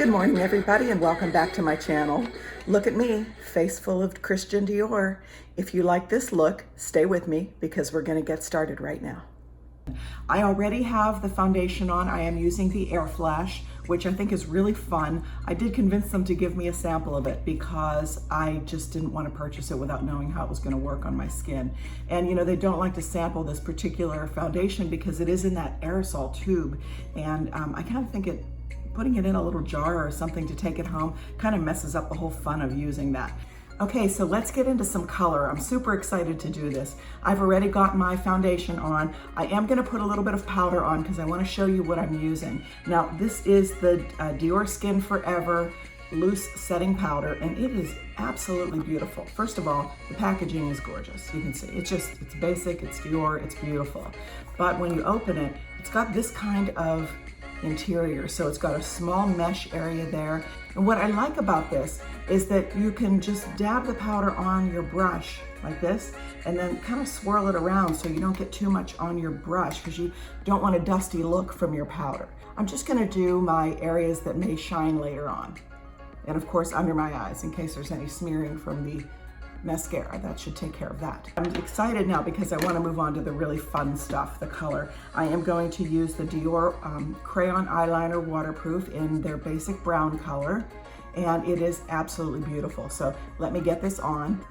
Good morning, everybody, and welcome back to my channel. Look at me, face full of Christian Dior. If you like this look, stay with me because we're going to get started right now. I already have the foundation on. I am using the Air Flash, which I think is really fun. I did convince them to give me a sample of it because I just didn't want to purchase it without knowing how it was going to work on my skin. And you know, they don't like to sample this particular foundation because it is in that aerosol tube. And I kind of think putting it in a little jar or something to take it home kind of messes up the whole fun of using that. Okay, so let's get into some color. I'm super excited to do this. I've already got my foundation on. I am gonna put a little bit of powder on because I wanna show you what I'm using. Now, this is the Dior Skin Forever Loose Setting Powder, and it is absolutely beautiful. First of all, the packaging is gorgeous. You can see, it's basic, it's Dior, it's beautiful. But when you open it, it's got this kind of interior. So it's got a small mesh area there. And what I like about this is that you can just dab the powder on your brush like this and then kind of swirl it around so you don't get too much on your brush because you don't want a dusty look from your powder. I'm just going to do my areas that may shine later on. And of course under my eyes in case there's any smearing from the mascara. That should take care of that. I'm excited now because I want to move on to the really fun stuff, the color. I am going to use the Dior Crayon Eyeliner Waterproof in their basic brown color, and it is absolutely beautiful. So let me get this on.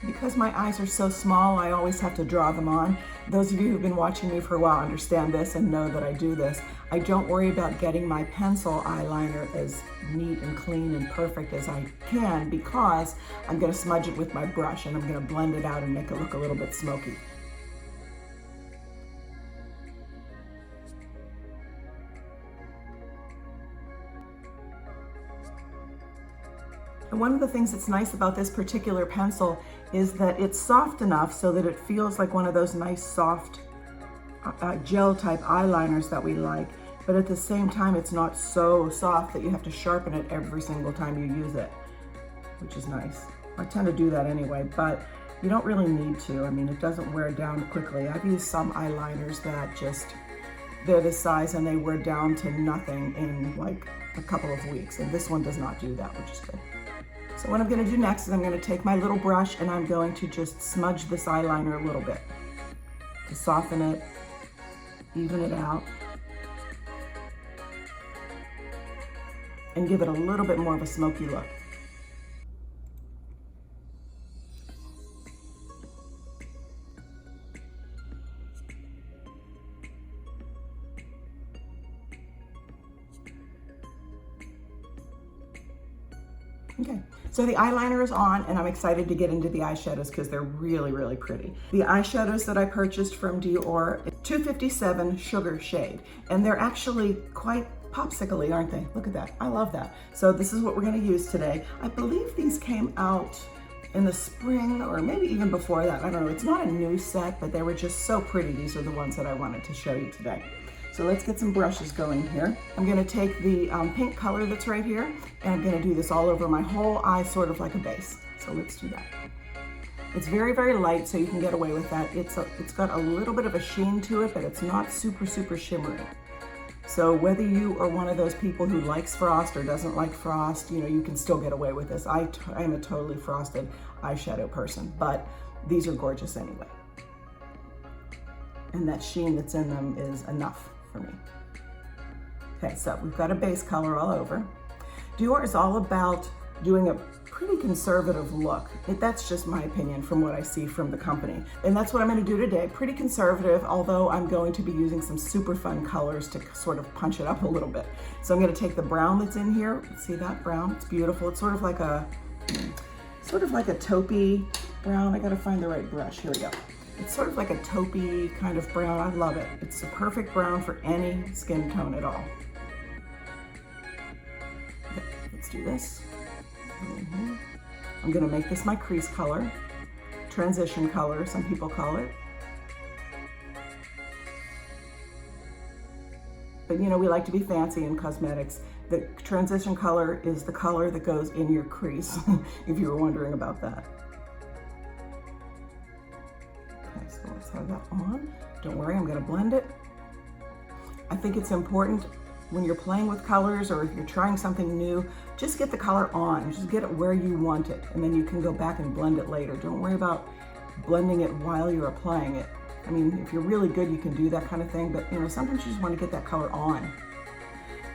Because my eyes are so small, I always have to draw them on. Those of you who've been watching me for a while understand this and know that I do this. I don't worry about getting my pencil eyeliner as neat and clean and perfect as I can because I'm going to smudge it with my brush and I'm going to blend it out and make it look a little bit smoky. And one of the things that's nice about this particular pencil is that it's soft enough so that it feels like one of those nice soft gel type eyeliners that we like, but at the same time it's not so soft that you have to sharpen it every single time you use it, which is nice. I tend to do that anyway, but you don't really need to. I mean, it doesn't wear down quickly. I've used some eyeliners that they're this size and they wear down to nothing in like a couple of weeks, and this one does not do that, which is good. So what I'm going to do next is I'm going to take my little brush and I'm going to just smudge this eyeliner a little bit to soften it, even it out, and give it a little bit more of a smoky look. Okay, so the eyeliner is on and I'm excited to get into the eyeshadows because they're really, really pretty. The eyeshadows that I purchased from Dior, 257 Sugar Shade, and they're actually quite popsicle-y, aren't they? Look at that, I love that. So this is what we're gonna use today. I believe these came out in the spring or maybe even before that, I don't know. It's not a new set, but they were just so pretty. These are the ones that I wanted to show you today. So let's get some brushes going here. I'm gonna take the pink color that's right here, and I'm gonna do this all over my whole eye, sort of like a base. So let's do that. It's very, very light, so you can get away with that. It's got a little bit of a sheen to it, but it's not super, super shimmery. So whether you are one of those people who likes frost or doesn't like frost, you know, you can still get away with this. I am a totally frosted eyeshadow person, but these are gorgeous anyway. And that sheen that's in them is enough for me. Okay, so we've got a base color all over. Dior is all about doing a pretty conservative look. That's just my opinion from what I see from the company. And that's what I'm gonna do today, pretty conservative, although I'm going to be using some super fun colors to sort of punch it up a little bit. So I'm gonna take the brown that's in here. See that brown? It's beautiful. It's sort of like a taupey brown. I gotta find the right brush. Here we go. It's sort of like a taupey kind of brown. I love it. It's the perfect brown for any skin tone at all. Okay, let's do this. I'm gonna make this my crease color, transition color, some people call it. But you know, we like to be fancy in cosmetics. The transition color is the color that goes in your crease, if you were wondering about that. Let's have that on. Don't worry, I'm gonna blend it. I think it's important when you're playing with colors or if you're trying something new, just get the color on, just get it where you want it, and then you can go back and blend it later. Don't worry about blending it while you're applying it. I mean, if you're really good, you can do that kind of thing, but you know, sometimes you just want to get that color on.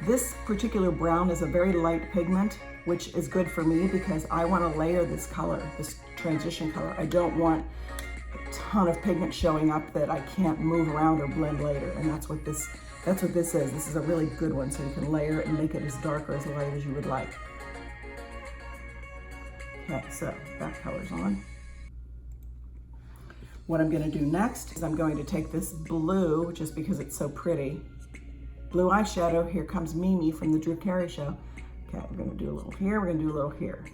This particular brown is a very light pigment, which is good for me because I want to layer this color, this transition color. I don't want a ton of pigment showing up that I can't move around or blend later, and that's what this is. This is a really good one, so you can layer it and make it as dark or as light as you would like. Okay, so that color's on. What I'm gonna do next is I'm going to take this blue, just because it's so pretty, blue eyeshadow. Here comes Mimi from the Drew Carey Show. Okay, we're gonna do a little here, we're gonna do a little here.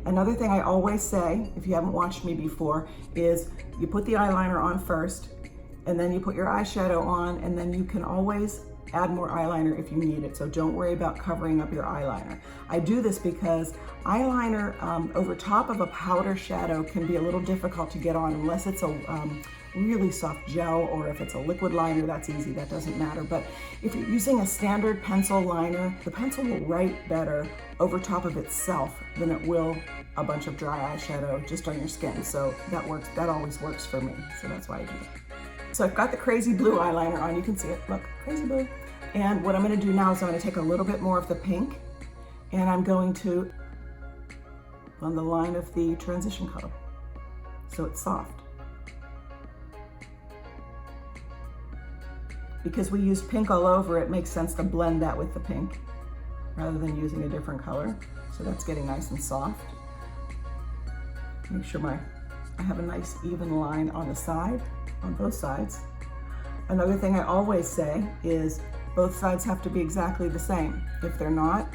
Another thing I always say, if you haven't watched me before, is you put the eyeliner on first, and then you put your eyeshadow on, and then you can always add more eyeliner if you need it. So don't worry about covering up your eyeliner. I do this because eyeliner over top of a powder shadow can be a little difficult to get on unless it's a really soft gel, or if it's a liquid liner, that's easy, that doesn't matter. But if you're using a standard pencil liner, the pencil will write better over top of itself than it will a bunch of dry eyeshadow just on your skin. So that works, that always works for me. So that's why I do it. So I've got the crazy blue eyeliner on, you can see it, look, crazy blue. And what I'm gonna do now is I'm gonna take a little bit more of the pink, and I'm going to, on the line of the transition color, so it's soft. Because we used pink all over, it makes sense to blend that with the pink rather than using a different color. So that's getting nice and soft. Make sure I have a nice even line on the side, on both sides. Another thing I always say is both sides have to be exactly the same. If they're not,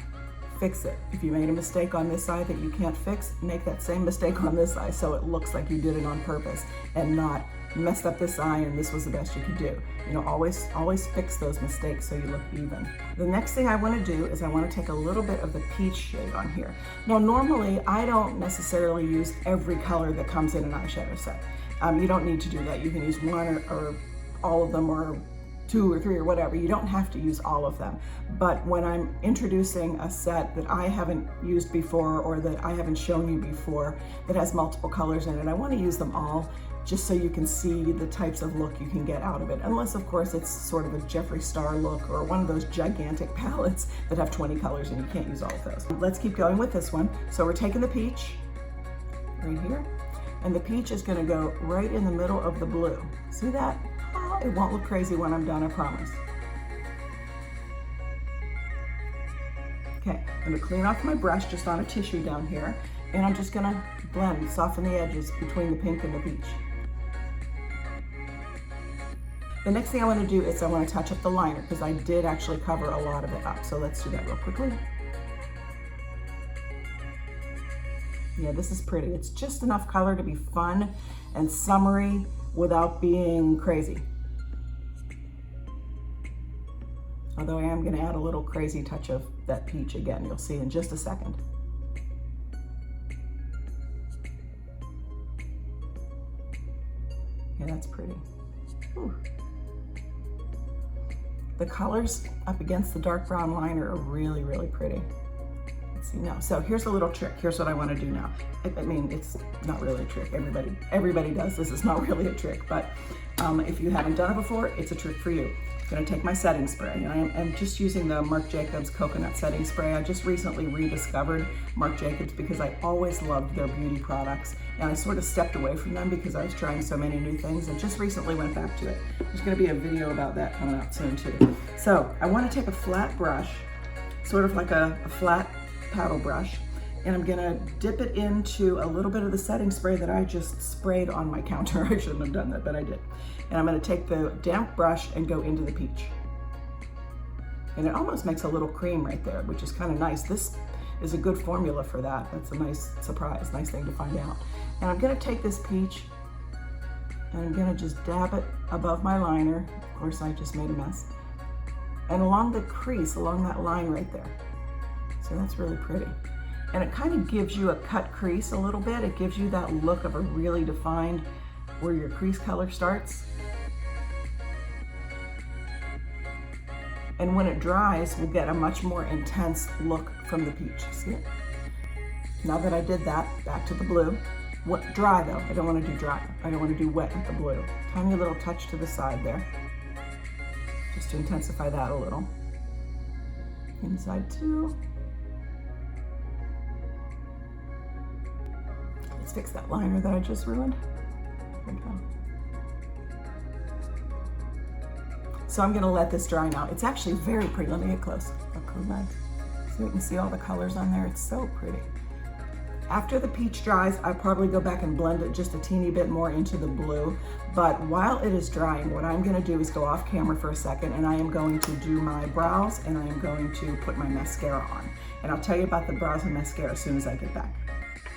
fix it. If you made a mistake on this side that you can't fix, make that same mistake on this side so it looks like you did it on purpose and not messed up this eye and this was the best you could do. You know, always fix those mistakes so you look even. The next thing I want to do is I want to take a little bit of the peach shade on here. Now normally I don't necessarily use every color that comes in an eyeshadow set. You don't need to do that. You can use one or all of them, or 2 or 3 or whatever. You don't have to use all of them. But when I'm introducing a set that I haven't used before or that I haven't shown you before that has multiple colors in it, I want to use them all just so you can see the types of look you can get out of it. Unless of course it's sort of a Jeffree Star look or one of those gigantic palettes that have 20 colors and you can't use all of those. Let's keep going with this one. So we're taking the peach right here, and the peach is going to go right in the middle of the blue. See that? It won't look crazy when I'm done, I promise. Okay, I'm gonna clean off my brush just on a tissue down here, and I'm just gonna blend, soften the edges between the pink and the peach. The next thing I wanna do is I wanna touch up the liner because I did actually cover a lot of it up. So let's do that real quickly. Yeah, this is pretty. It's just enough color to be fun and summery without being crazy. Although I am gonna add a little crazy touch of that peach again, you'll see in just a second. Yeah, that's pretty. Whew. The colors up against the dark brown liner are really, really pretty. Let's see now. So here's a little trick. Here's what I want to do now. I mean, it's not really a trick. Everybody does this. It's not really a trick, but if you haven't done it before, it's a trick for you. I'm going to take my setting spray, and I'm just using the Marc Jacobs coconut setting spray. I just recently rediscovered Marc Jacobs because I always loved their beauty products, and I sort of stepped away from them because I was trying so many new things and just recently went back to it. There's going to be a video about that coming out soon too. So I want to take a flat brush, sort of like a flat paddle brush, and I'm gonna dip it into a little bit of the setting spray that I just sprayed on my counter. I shouldn't have done that, but I did. And I'm gonna take the damp brush and go into the peach. And it almost makes a little cream right there, which is kind of nice. This is a good formula for that. That's a nice surprise, nice thing to find out. And I'm gonna take this peach and I'm gonna just dab it above my liner. Of course, I just made a mess. And along the crease, along that line right there. So that's really pretty. And it kind of gives you a cut crease a little bit. It gives you that look of a really defined where your crease color starts. And when it dries, we'll get a much more intense look from the peach. See it? Now that I did that, back to the blue. What, dry though, I don't want to do dry. I don't want to do wet with the blue. Tiny little touch to the side there, just to intensify that a little. Inside too. Let's fix that liner that I just ruined. There we go. So I'm gonna let this dry now. It's actually very pretty. Let me get close. Up close, so you can see all the colors on there. It's so pretty. After the peach dries, I'll probably go back and blend it just a teeny bit more into the blue. But while it is drying, what I'm gonna do is go off camera for a second, and I am going to do my brows, and I am going to put my mascara on. And I'll tell you about the brows and mascara as soon as I get back.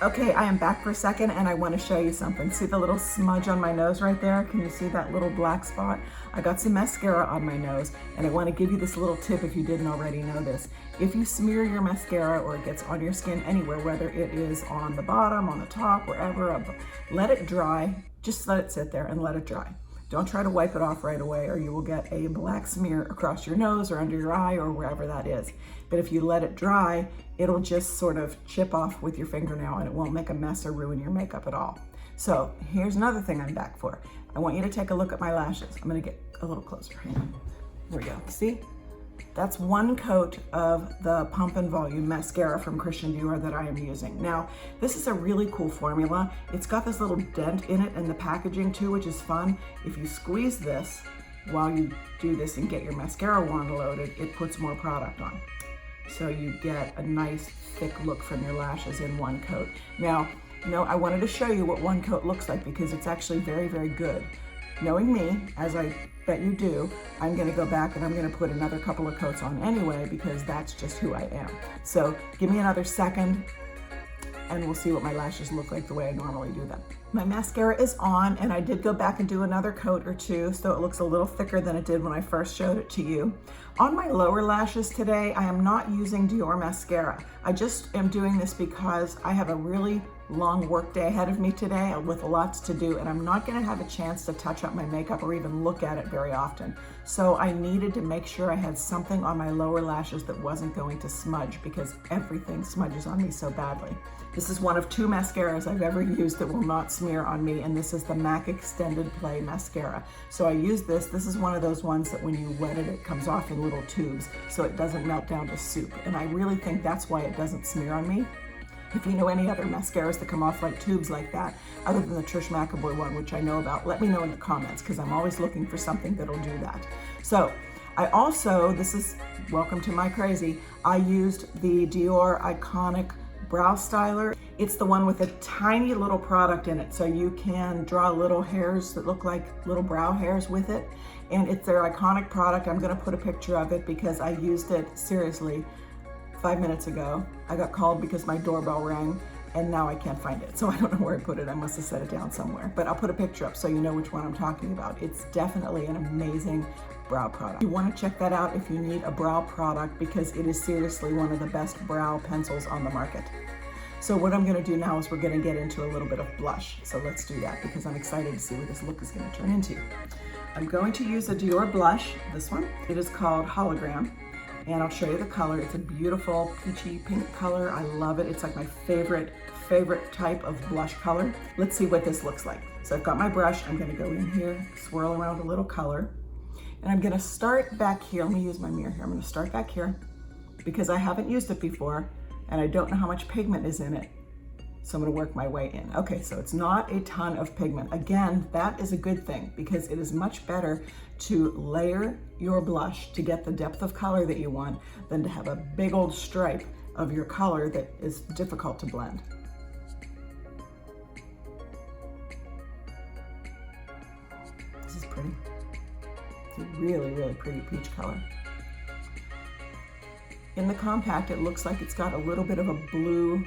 Okay, I am back for a second, and I want to show you something. See the little smudge on my nose right there? Can you see that little black spot? I got some mascara on my nose, and I want to give you this little tip if you didn't already know this. If you smear your mascara or it gets on your skin anywhere, whether it is on the bottom, on the top, wherever, let it dry. Just let it sit there and let it dry. Don't try to wipe it off right away, or you will get a black smear across your nose or under your eye or wherever that is. But if you let it dry, it'll just sort of chip off with your fingernail, and it won't make a mess or ruin your makeup at all. So here's another thing I'm back for. I want you to take a look at my lashes. I'm gonna get a little closer. Hang on. There we go. See? That's one coat of the Pump and Volume mascara from Christian Dior that I am using. Now, this is a really cool formula. It's got this little dent in it and the packaging too, which is fun. If you squeeze this while you do this and get your mascara wand loaded, it puts more product on. So you get a nice thick look from your lashes in one coat. Now, I wanted to show you what one coat looks like because it's actually very, very good. Knowing me, as I bet you do, I'm gonna go back and I'm gonna put another couple of coats on anyway because that's just who I am. So give me another second and we'll see what my lashes look like the way I normally do them. My mascara is on, and I did go back and do another coat or two, so it looks a little thicker than it did when I first showed it to you. On my lower lashes today, I am not using Dior mascara. I just am doing this because I have a really long work day ahead of me today with lots to do, and I'm not gonna have a chance to touch up my makeup or even look at it very often. So I needed to make sure I had something on my lower lashes that wasn't going to smudge because everything smudges on me so badly. This is one of two mascaras I've ever used that will not smear on me, and this is the MAC Extended Play Mascara. So I use this. This is one of those ones that when you wet it, it comes off in little tubes so it doesn't melt down to soup. And I really think that's why it doesn't smear on me. If you know any other mascaras that come off like tubes like that, other than the Trish McEvoy one, which I know about, let me know in the comments because I'm always looking for something that'll do that. So I also, this is welcome to my crazy, I used the Dior Iconic Brow Styler. It's the one with a tiny little product in it, so you can draw little hairs that look like little brow hairs with it. And it's their iconic product. I'm gonna put a picture of it because I used it seriously 5 minutes ago. I got called because my doorbell rang and now I can't find it. So I don't know where I put it. I must have set it down somewhere, but I'll put a picture up so you know which one I'm talking about. It's definitely an amazing brow product. You want to check that out if you need a brow product because it is seriously one of the best brow pencils on the market. So what I'm going to do now is we're going to get into a little bit of blush. So let's do that because I'm excited to see what this look is going to turn into. I'm going to use a Dior blush, this one. It is called Hologram, and I'll show you the color. It's a beautiful peachy pink color. I love it. It's like my favorite type of blush color. Let's see what this looks like. So I've got my brush. I'm going to go in here, swirl around a little color, and I'm going to start back here. Let me use my mirror here. I'm going to start back here because I haven't used it before and I don't know how much pigment is in it. So I'm gonna work my way in. Okay, so it's not a ton of pigment. Again, that is a good thing because it is much better to layer your blush to get the depth of color that you want than to have a big old stripe of your color that is difficult to blend. This is pretty. It's a really, really pretty peach color. In the compact, it looks like it's got a little bit of a blue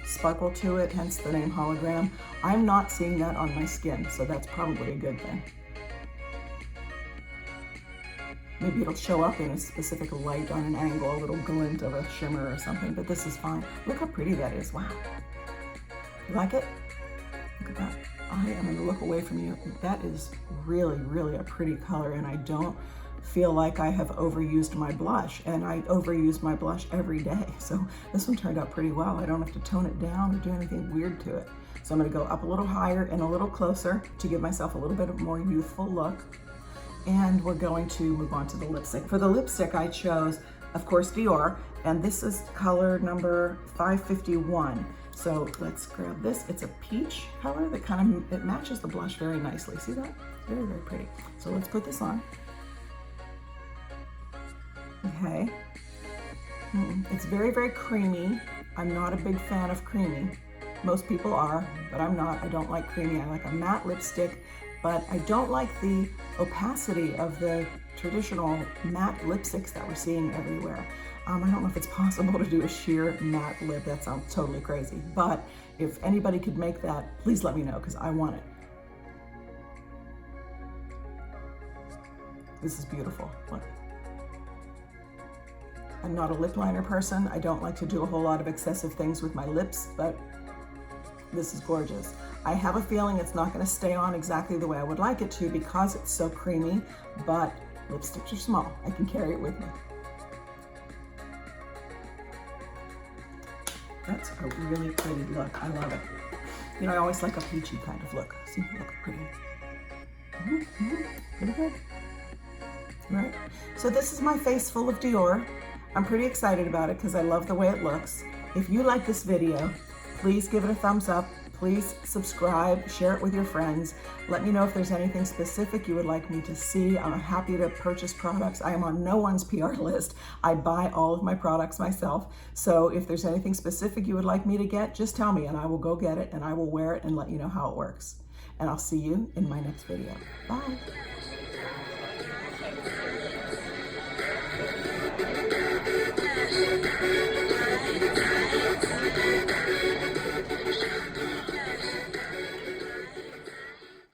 sparkle to it, hence the name Hologram. I'm not seeing that on my skin, so that's probably a good thing. maybe it'll show up in a specific light on an angle, a little glint of a shimmer or something, but this is fine. Look how pretty that is, wow. You like it? Look at that. I am gonna look away from you. That is really, really a pretty color, and I don't feel like I have overused my blush, and I overuse my blush every day. So this one turned out pretty well. I don't have to tone it down or do anything weird to it. So I'm gonna go up a little higher and a little closer to give myself a little bit of more youthful look. And we're going to move on to the lipstick. For the lipstick, I chose, of course, Dior, and this is color number 551. So let's grab this. It's a peach color that kind of, it matches the blush very nicely. See that? Very, very pretty. So let's put this on. Okay. It's very, very creamy. I'm not a big fan of creamy. Most people are, but I'm not. I don't like creamy. I like a matte lipstick, but I don't like the opacity of the traditional matte lipsticks that we're seeing everywhere. I don't know if it's possible to do a sheer matte lip. That sounds totally crazy. But if anybody could make that, please let me know, because I want it. This is beautiful. Look. I'm not a lip liner person. I don't like to do a whole lot of excessive things with my lips, but this is gorgeous. I have a feeling it's not going to stay on exactly the way I would like it to because it's so creamy, but lipsticks are small. I can carry it with me. That's a really pretty look. I love it. You know, I always like a peachy kind of look. See, look pretty. Pretty good. All right. So this is my face full of Dior. I'm pretty excited about it because I love the way it looks. If you like this video, please give it a thumbs up. Please subscribe, share it with your friends. Let me know if there's anything specific you would like me to see. I'm happy to purchase products. I am on no one's PR list. I buy all of my products myself. So if there's anything specific you would like me to get, just tell me and I will go get it and I will wear it and let you know how it works. And I'll see you in my next video. Bye.